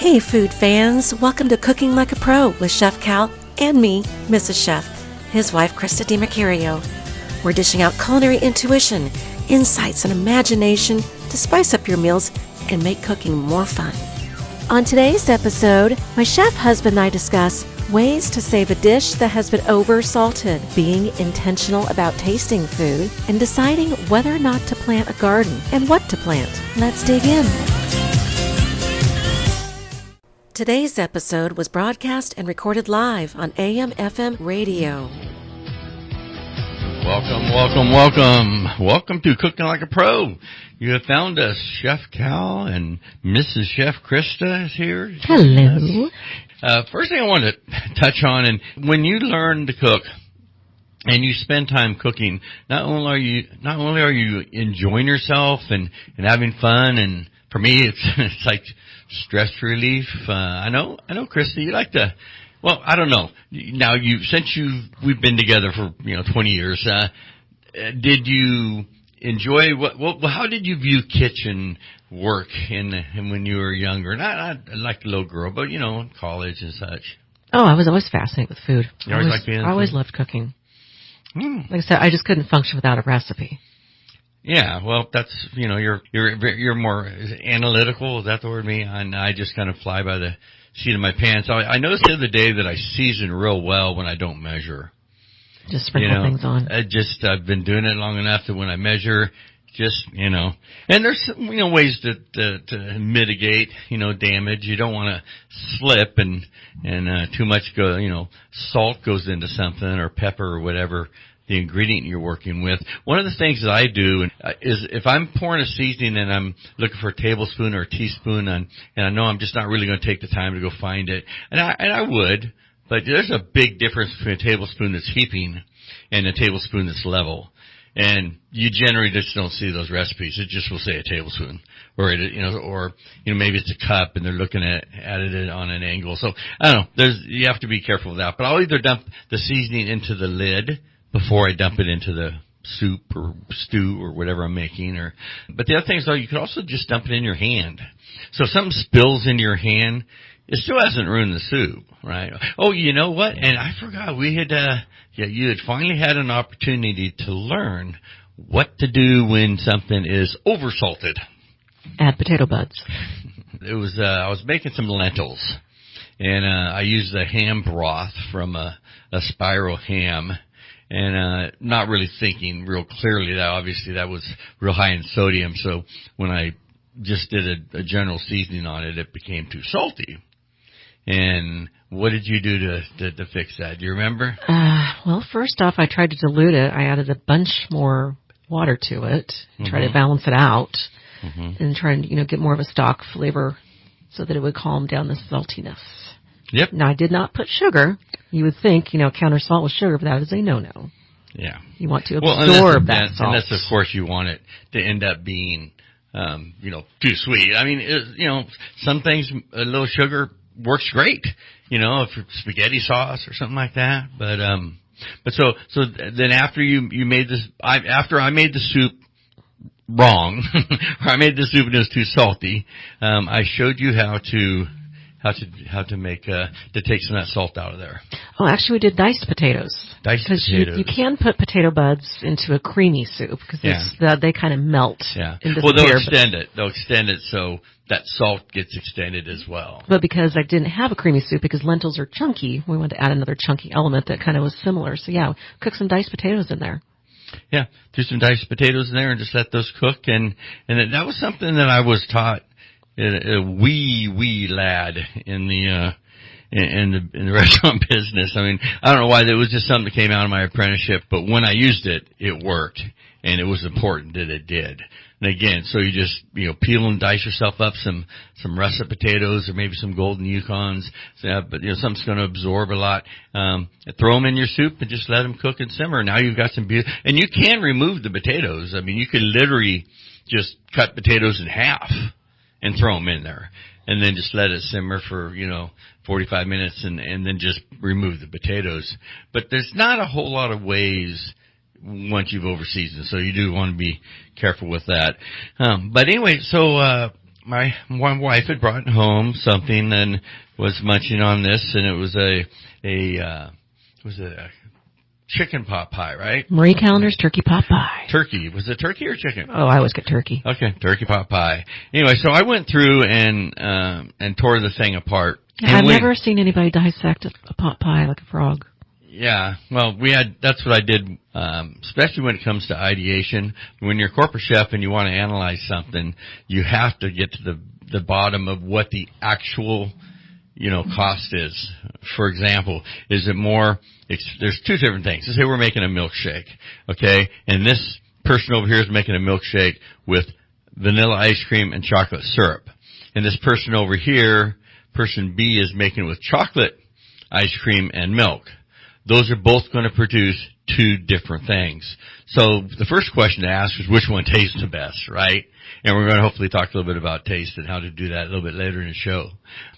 Hey food fans, welcome to Cooking Like a Pro with Chef Cal and me, Mrs. Chef, his wife Christa DeMercurio. We're dishing out culinary intuition, insights, and imagination to spice up your meals and make cooking more fun. On today's episode, my chef husband and I discuss ways to save a dish that has been over-salted, being intentional about tasting food, and deciding whether or not to plant a garden and what to plant. Let's dig in. Today's episode was broadcast and recorded live on AM/FM radio. Welcome to Cooking Like a Pro. You have found us. Chef Cal and Mrs. Chef Christa is here. Hello. First thing I want to touch on, and when you learn to cook and you spend time cooking, not only are you enjoying yourself and having fun, and for me it's like stress relief. I know, Christa, you like to. Well, I don't know. Now, we've been together for 20 years. Did you enjoy how did you view kitchen work in when you were younger? Not like a little girl, but in college and such. Oh, I was always fascinated with food. I always loved cooking. Like I said, I just couldn't function without a recipe. Yeah, well, that's you're more analytical. Is that the word? And I just kind of fly by the seat of my pants. I noticed the other day that I season real well when I don't measure. Just sprinkle things on. I've been doing it long enough that when I measure, and there's ways to mitigate damage. You don't want to slip and too much salt goes into something, or pepper or whatever the ingredient you're working with. One of the things that I do is if I'm pouring a seasoning and I'm looking for a tablespoon or a teaspoon, and I know I'm just not really going to take the time to go find it, and I would, but there's a big difference between a tablespoon that's heaping and a tablespoon that's level. And you generally just don't see those recipes. It just will say a tablespoon, or maybe it's a cup and they're looking at it on an angle. So I don't know. You have to be careful with that. But I'll either dump the seasoning into the lid before I dump it into the soup or stew or whatever I'm making. But the other thing is, though, you could also just dump it in your hand. So if something spills in your hand, it still hasn't ruined the soup, right? Oh, you know what? And I forgot you had finally had an opportunity to learn what to do when something is oversalted. Add potato buds. I was making some lentils, and I used the ham broth from a spiral ham. And not really thinking real clearly that obviously that was real high in sodium. So when I just did a general seasoning on it, it became too salty. And what did you do to fix that? Do you remember? Well, first off, I tried to dilute it. I added a bunch more water to it, try to balance it out, and try and get more of a stock flavor so that it would calm down the saltiness. Yep. Now, I did not put sugar. You would think, counter salt with sugar, but that is a no-no. Yeah. You want to absorb that salt. Unless, of course, you want it to end up being, too sweet. I mean, some things, a little sugar works great, if it's spaghetti sauce or something like that. But so then after you made this, after I made the soup wrong, or I made the soup and it was too salty, I showed you how to make to take some of that salt out of there. Oh, actually, we did diced potatoes. Because you can put potato buds into a creamy soup because they kind of melt. Yeah. Into They'll extend it. They'll extend it so that salt gets extended as well. But because I didn't have a creamy soup, because lentils are chunky, we wanted to add another chunky element that kind of was similar. So yeah, cook some diced potatoes in there. Yeah, do some diced potatoes in there and just let those cook. And that was something that I was taught. A wee lad in the restaurant business. I mean, I don't know why. It was just something that came out of my apprenticeship, but when I used it, it worked, and it was important that it did. And again, so you just peel and dice yourself up some russet potatoes or maybe some golden Yukons, but something's going to absorb a lot. Throw them in your soup and just let them cook and simmer. Now you've got some beauty, and you can remove the potatoes. I mean, you can literally just cut potatoes in half and throw them in there, and then just let it simmer for 45 minutes, and then just remove the potatoes. But there's not a whole lot of ways once you've over-seasoned, so you do want to be careful with that. But anyway, so my wife had brought home something and was munching on this, and it was a chicken pot pie, right? Marie Callender's turkey pot pie. Turkey. Was it turkey or chicken? Oh, I always get turkey. Okay, turkey pot pie. Anyway, so I went through and tore the thing apart. I've never seen anybody dissect a pot pie like a frog. Yeah, well, that's what I did, especially when it comes to ideation. When you're a corporate chef and you want to analyze something, you have to get to the bottom of what the actual, cost is. For example, is it more, there's two different things. Let's say we're making a milkshake, okay? And this person over here is making a milkshake with vanilla ice cream and chocolate syrup. And this person over here, person B, is making it with chocolate ice cream and milk. Those are both going to produce two different things. So the first question to ask is which one tastes the best, right? And we're going to hopefully talk a little bit about taste and how to do that a little bit later in the show.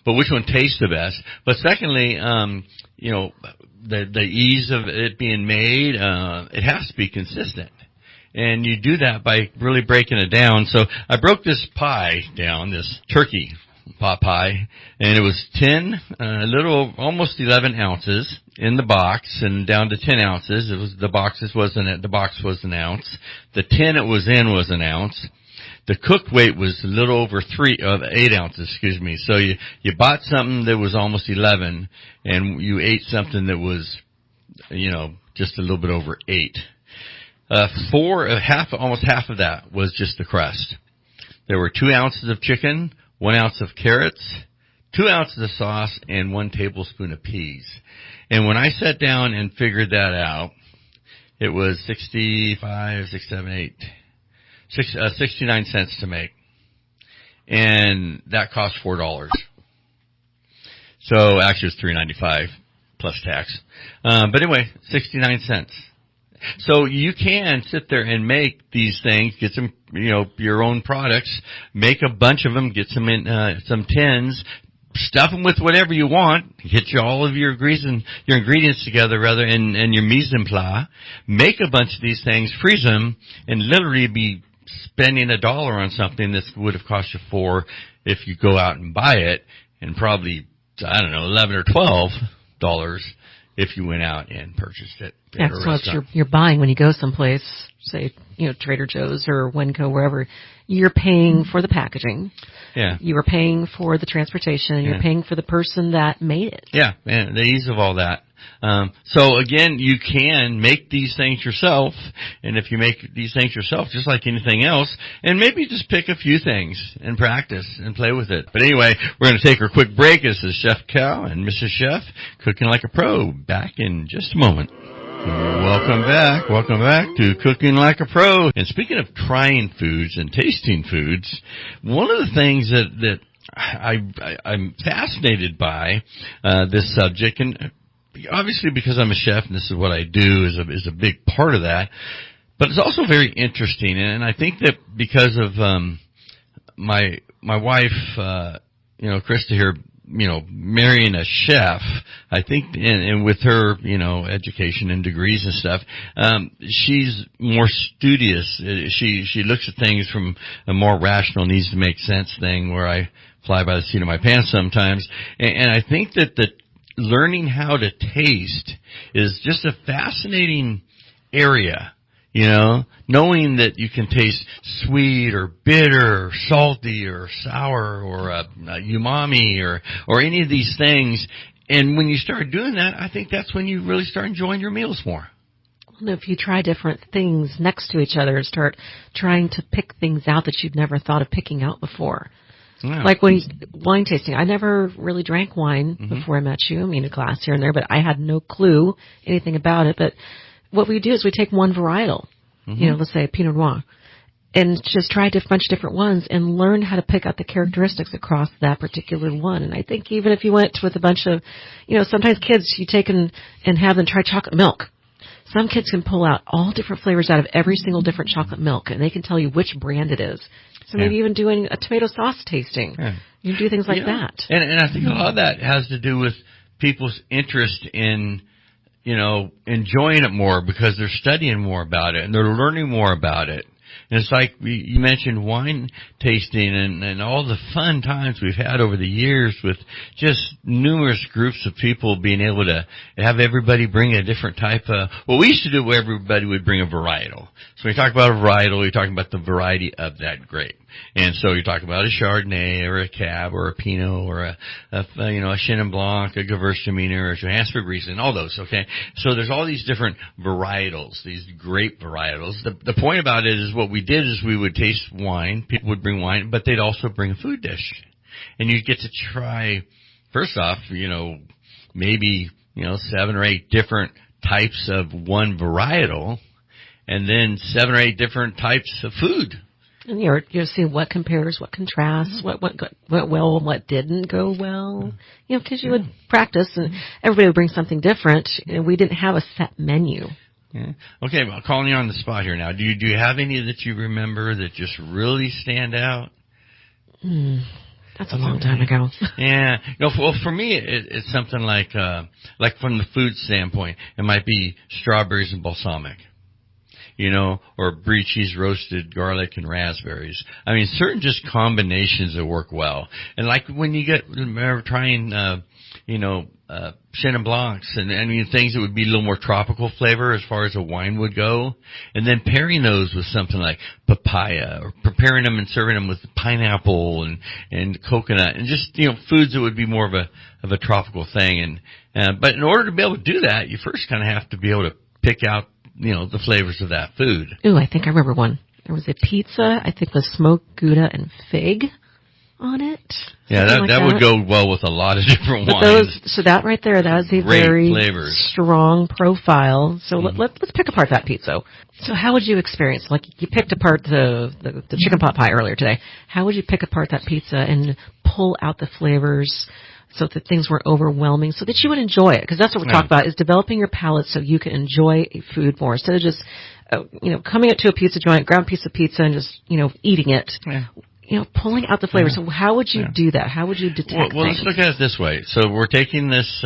But which one tastes the best? But secondly, the ease of it being made, it has to be consistent. And you do that by really breaking it down. So I broke this pie down, this turkey pot pie, and it was 10, almost 11 ounces in the box, and down to 10 ounces. The box was an ounce. The tin it was in was an ounce. The cook weight was a little over 8 ounces, excuse me. So you bought something that was almost 11, and you ate something that was, just a little bit over 8. Almost half of that was just the crust. There were 2 ounces of chicken, 1 ounce of carrots, 2 ounces of sauce, and 1 tablespoon of peas. And when I sat down and figured that out, it was 69 cents to make. And that cost $4. So actually it was $3.95 plus tax. But anyway, 69 cents. So you can sit there and make these things, get some, your own products, make a bunch of them, get some in, some tins, stuff them with whatever you want, get all of your ingredients together and your mise en place, make a bunch of these things, freeze them, and literally be spending $1 on something that would have cost you $4 if you go out and buy it, and probably, $11 or $12 if you went out and purchased it. That's what you're buying when you go someplace, say, Trader Joe's or Wenco, wherever. You're paying for the packaging. Yeah. You are paying for the transportation. Yeah. You're paying for the person that made it. Yeah, and the ease of all that. So again, you can make these things yourself, and if you make these things yourself, just like anything else, and maybe just pick a few things and practice and play with it. But anyway, we're going to take our quick break. This is Chef Cal and Mrs. Chef, Cooking Like a Pro, back in just a moment. Welcome back to Cooking Like a Pro. And speaking of trying foods and tasting foods, one of the things that I'm fascinated by this subject, and obviously because I'm a chef and this is what I do is a big part of that, but it's also very interesting. And I think that because of my wife, Christa here, marrying a chef, I think, and with her, education and degrees and stuff, she's more studious. She looks at things from a more rational, needs to make sense thing, where I fly by the seat of my pants sometimes. And I think that learning how to taste is just a fascinating area. Knowing that you can taste sweet or bitter or salty or sour or umami or any of these things. And when you start doing that, I think that's when you really start enjoying your meals more. Well, if you try different things next to each other, start trying to pick things out that you'd never thought of picking out before. Yeah. Like wine tasting. I never really drank wine before I met you. A glass here and there, but I had no clue anything about it. But what we do is we take one varietal, let's say a Pinot Noir, and just try a bunch of different ones and learn how to pick out the characteristics across that particular one. And I think even if you went with a bunch of, sometimes kids, you take and have them try chocolate milk. Some kids can pull out all different flavors out of every single different chocolate milk, and they can tell you which brand it is. So maybe even doing a tomato sauce tasting. Yeah. You do things like that. And I think a lot of that has to do with people's interest in, enjoying it more because they're studying more about it and they're learning more about it. And it's like you mentioned wine tasting and all the fun times we've had over the years with just numerous groups of people being able to have everybody bring a different type of, well, we used to do where everybody would bring a varietal. So when you talk about a varietal, you're talking about the variety of that grape. And so you're talking about a Chardonnay or a Cab or a Pinot or a Chenin Blanc, a Gewürztraminer or a Johannesburg Riesling, all those, okay? So there's all these different varietals, these grape varietals. The point about it is what we did is we would taste wine, people would bring wine, but they'd also bring a food dish. And you'd get to try, first off, maybe, 7 or 8 different types of one varietal, and then 7 or 8 different types of food. And you're seeing what compares, what contrasts, what went well, and what didn't go well. Because you would practice, and everybody would bring something different, and we didn't have a set menu. Yeah. Okay, well, calling you on the spot here now. Do you have any that you remember that just really stand out? That's a long time ago. Yeah. Well, for me, it's something like from the food standpoint, it might be strawberries and balsamic. Or brie cheese roasted garlic and raspberries. I mean, certain just combinations that work well. And like when you remember trying, Chenin Blancs and things that would be a little more tropical flavor as far as a wine would go. And then pairing those with something like papaya or preparing them and serving them with pineapple and coconut and just, foods that would be more of a tropical thing. But in order to be able to do that, you first kind of have to be able to pick out the flavors of that food. Ooh, I think I remember one. There was a pizza, I think with smoked Gouda and fig on it. Yeah, that would go well with a lot of different wines. So that right there, that is a great very flavors. Strong profile. So let's pick apart that pizza. So how would you experience, like you picked apart the chicken pot pie earlier today. How would you pick apart that pizza and pull out the flavors so that things weren't overwhelming, so that you would enjoy it? Because that's what we talk about, is developing your palate so you can enjoy a food more. Instead of just, coming up to a pizza joint, grab a piece of pizza and just, eating it. Yeah. Pulling out the flavor. So how would you do that? How would you detect Well, things? let's look at it this way. So we're taking this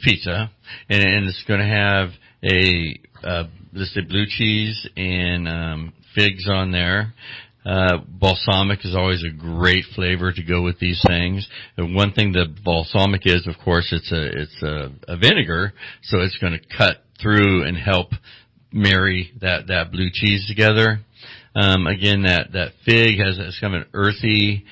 pizza, and it's going to have listed blue cheese and figs on there. Balsamic is always a great flavor to go with these things. And one thing that balsamic is, of course, it's a vinegar, so it's going to cut through and help marry that blue cheese together. Again, that fig has kind of an earthy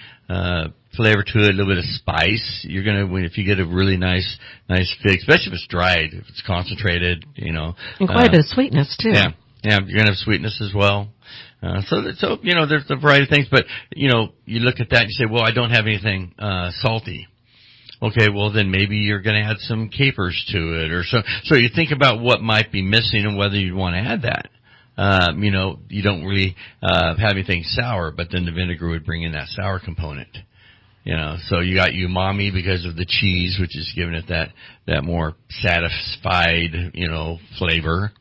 flavor to it, a little bit of spice. You're gonna, if you get a really nice fig, especially if it's dried, if it's concentrated, and quite a bit of sweetness too. Yeah, you're gonna have sweetness as well. So there's a variety of things, but you look at that and you say, well, I don't have anything salty. Okay, well then maybe you're going to add some capers to it, or so you think about what might be missing and whether you'd want to add that. You don't really have anything sour, but then the vinegar would bring in that sour component. So you got umami because of the cheese, which is giving it that more satisfied, flavor.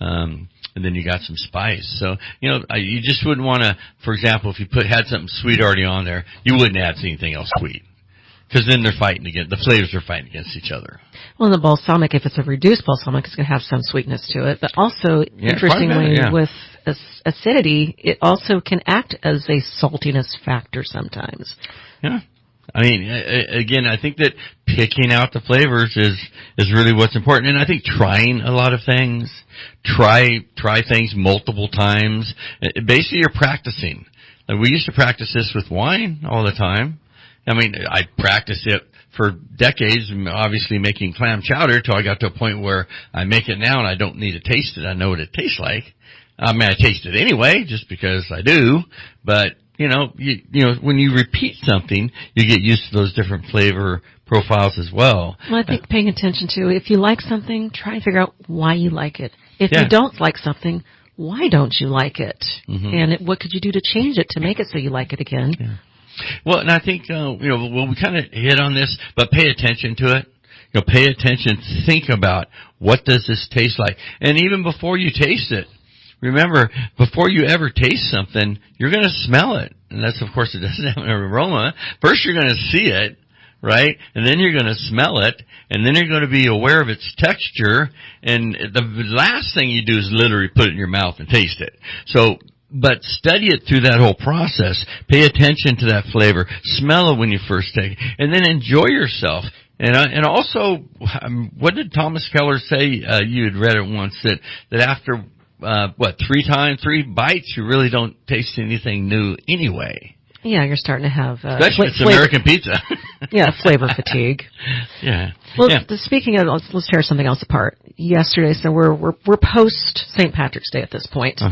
And then you got some spice. So, you just wouldn't want to, for example, if you had something sweet already on there, you wouldn't add anything else sweet. Because then the flavors are fighting against each other. Well, the balsamic, if it's a reduced balsamic, it's going to have some sweetness to it. But also, interestingly, with acidity, it also can act as a saltiness factor sometimes. Yeah. I mean, again, I think that picking out the flavors is really what's important. And I think trying a lot of things, try things multiple times. Basically, you're practicing. Like we used to practice this with wine all the time. I mean, I practiced it for decades, obviously making clam chowder till I got to a point where I make it now and I don't need to taste it. I know what it tastes like. I mean, I taste it anyway, just because I do. But, when you repeat something, you get used to those different flavor profiles as well. Well, I think paying attention to, if you like something, try and figure out why you like it. If you don't like something, why don't you like it? Mm-hmm. And what could you do to change it to make it so you like it again? Yeah. Well, and I think, we kind of hit on this, but pay attention to it. Pay attention, think about what does this taste like. And even before you taste it, remember, before you ever taste something, you're going to smell it. And that's, of course, it doesn't have an aroma. First, you're going to see it, right? And then you're going to smell it. And then you're going to be aware of its texture. And the last thing you do is literally put it in your mouth and taste it. So but study it through that whole process. Pay attention to that flavor. Smell it when you first take it, and then enjoy yourself. And also, what did Thomas Keller say? You had read it once that after three bites, you really don't taste anything new anyway. Yeah, you're starting to have especially if it's American pizza. Yeah, flavor fatigue. Yeah. Well, yeah. Speaking of, let's tear something else apart. Yesterday, so we're post St. Patrick's Day at this point,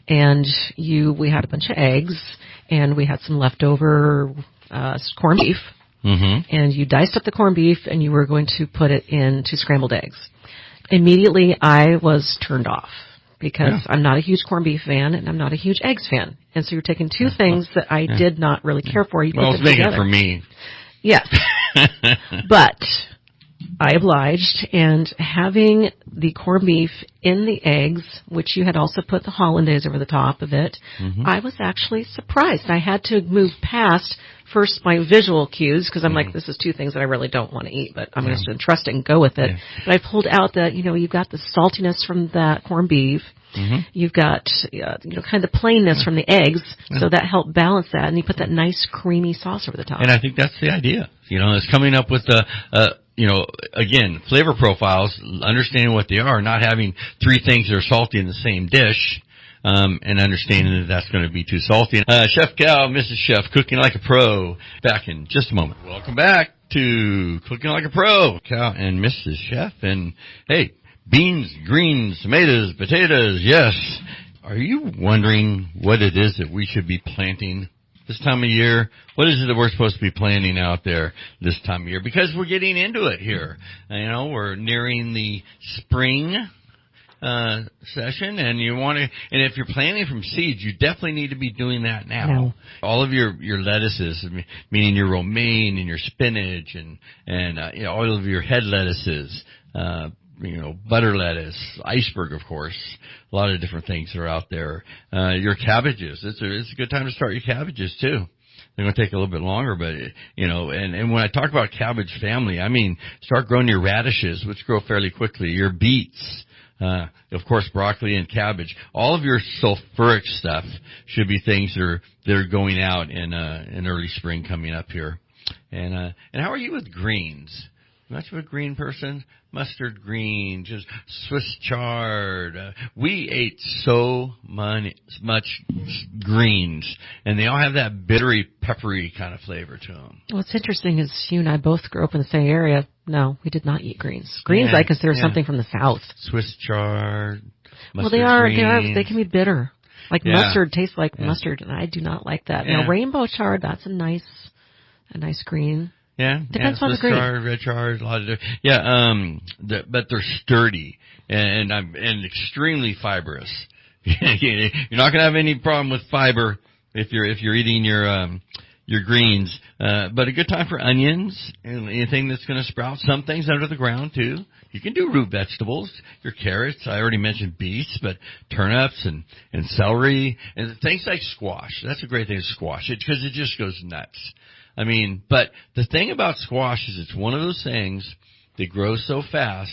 and we had a bunch of eggs, and we had some leftover corned beef, and you diced up the corned beef, and you were going to put it into scrambled eggs. Immediately, I was turned off. Because I'm not a huge corned beef fan, and I'm not a huge eggs fan. And so you're taking two things that I did not really care for. You put them making together. It for me. Yes. But I obliged, and having the corned beef in the eggs, which you had also put the hollandaise over the top of it, I was actually surprised. I had to move past first my visual cues, because I'm like, this is two things that I really don't want to eat, but I'm just going to trust it and go with it. Yeah. But I pulled out that, you've got the saltiness from that corned beef. You've got, kind of the plainness from the eggs, so that helped balance that, and you put that nice creamy sauce over the top. And I think that's the idea. It's coming up with again, flavor profiles, understanding what they are, not having three things that are salty in the same dish. And understanding that that's going to be too salty. Chef Cal, Mrs. Chef, Cooking Like a Pro, back in just a moment. Welcome back to Cooking Like a Pro, Cal and Mrs. Chef. And hey, beans, greens, tomatoes, potatoes, yes. Are you wondering what it is that we should be planting this time of year? What is it that we're supposed to be planting out there this time of year? Because we're getting into it here. We're nearing the spring session, and if you're planting from seeds, you definitely need to be doing that now. No. All of your lettuces, meaning your romaine and your spinach and all of your head lettuces, butter lettuce, iceberg, of course, a lot of different things that are out there. Your cabbages, it's a good time to start your cabbages too. They're going to take a little bit longer, but, and when I talk about cabbage family, I mean, start growing your radishes, which grow fairly quickly, your beets, of course, broccoli and cabbage. All of your sulfuric stuff should be things that are going out in early spring coming up here. And how are you with greens? Much of a green person? Mustard green, just Swiss chard. We ate so much greens, and they all have that bittery, peppery kind of flavor to them. What's interesting is you and I both grew up in the same area. No, we did not eat greens. Greens, I consider something from the South. Swiss chard, mustard they can be bitter. Like mustard tastes like mustard, and I do not like that. Now, rainbow chard, that's a nice green. Yeah, depends on the green. Chard, red chard, a lot of different. But they're sturdy and extremely fibrous. You're not going to have any problem with fiber if you're eating your greens. But a good time for onions and anything that's going to sprout. Some things under the ground too. You can do root vegetables, your carrots. I already mentioned beets, but turnips and celery and things like squash. That's a great thing, squash, because it just goes nuts. I mean, but the thing about squash is it's one of those things that grows so fast.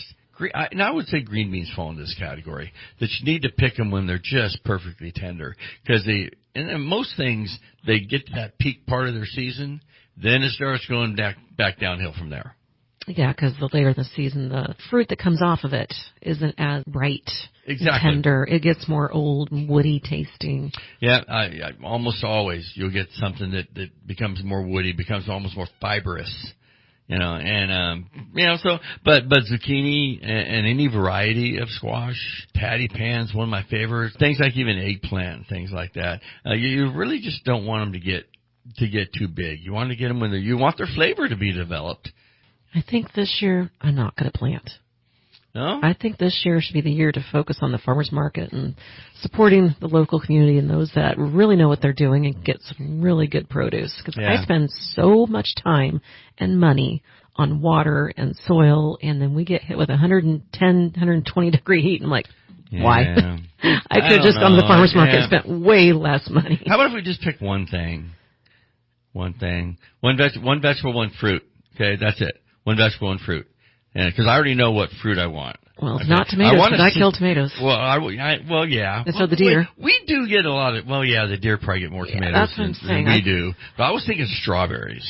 And I would say green beans fall in this category, that you need to pick them when they're just perfectly tender. Because and most things, they get to that peak part of their season, then it starts going back downhill from there. Yeah, because the later in the season, the fruit that comes off of it isn't as bright and tender. It gets more old and woody tasting. Yeah, I almost always you'll get something that becomes more woody, becomes almost more fibrous. So but zucchini and any variety of squash, patty pans, one of my favorites. Things like even eggplant, things like that. You really just don't want them to get too big. You want to get them when you want their flavor to be developed. I think this year I'm not going to plant. No? I think this year should be the year to focus on the farmers market and supporting the local community and those that really know what they're doing and get some really good produce. Because I spend so much time and money on water and soil, and then we get hit with 110, 120 degree heat. And I'm like, why? I could have just gone to the farmers market and spent way less money. How about if we just pick one thing? One vegetable, one fruit. Okay, that's it. One vegetable, one fruit. Because I already know what fruit I want. Well, it's not tomatoes, because I kill tomatoes. Well, yeah. And so the deer. We do get a lot of, the deer probably get more tomatoes that's what I'm saying. than we do. But I was thinking strawberries,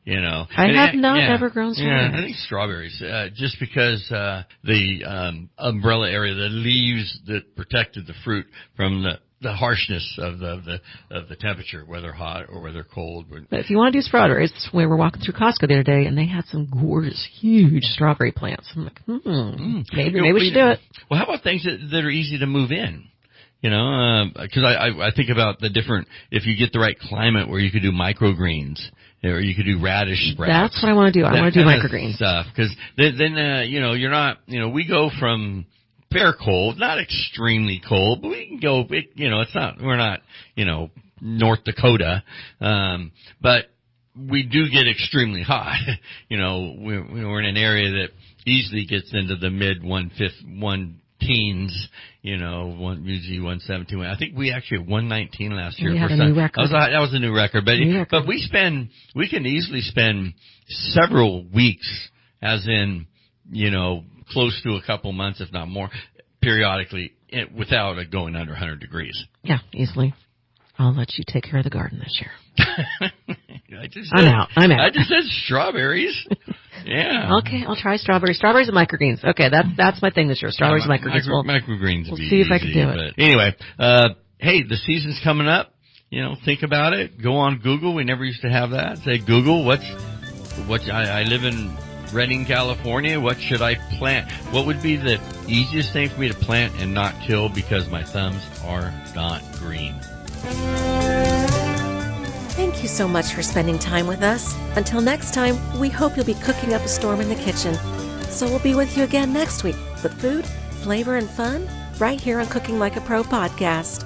I have not ever grown strawberries. Yeah, I think strawberries, just because the umbrella area, the leaves that protected the fruit from the harshness of the temperature, whether hot or whether cold. But if you want to do strawberries, we were walking through Costco the other day, and they had some gorgeous, huge strawberry plants. I'm like, maybe we should do it. Well, how about things that are easy to move in? Because I think about the different, if you get the right climate where you could do microgreens, or you could do radish sprouts. That's what I want to do. I want to do microgreens stuff, because then you're not, we go from fair cold, not extremely cold, but we can go, we're not, North Dakota, but we do get extremely hot. We're in an area that easily gets into the mid teens, usually 117. I think we actually had 119 last year. We had a new record. That was a new record, but we can easily spend several weeks, as in, close to a couple months, if not more, periodically, without it going under 100 degrees. Yeah, easily. I'll let you take care of the garden this year. I'm out. I just said strawberries. Yeah. Okay, I'll try strawberries. Strawberries and microgreens. Okay, that's my thing this year. Strawberries and microgreens. Microgreens. We'll see if I can do it. But anyway, hey, the season's coming up. Think about it. Go on Google. We never used to have that. Say, Google, I live in Redding, California. What should I plant? What would be the easiest thing for me to plant and not kill because my thumbs are not green? Thank you so much for spending time with us. Until next time, we hope you'll be cooking up a storm in the kitchen. So we'll be with you again next week with food, flavor, and fun right here on Cooking Like a Pro podcast.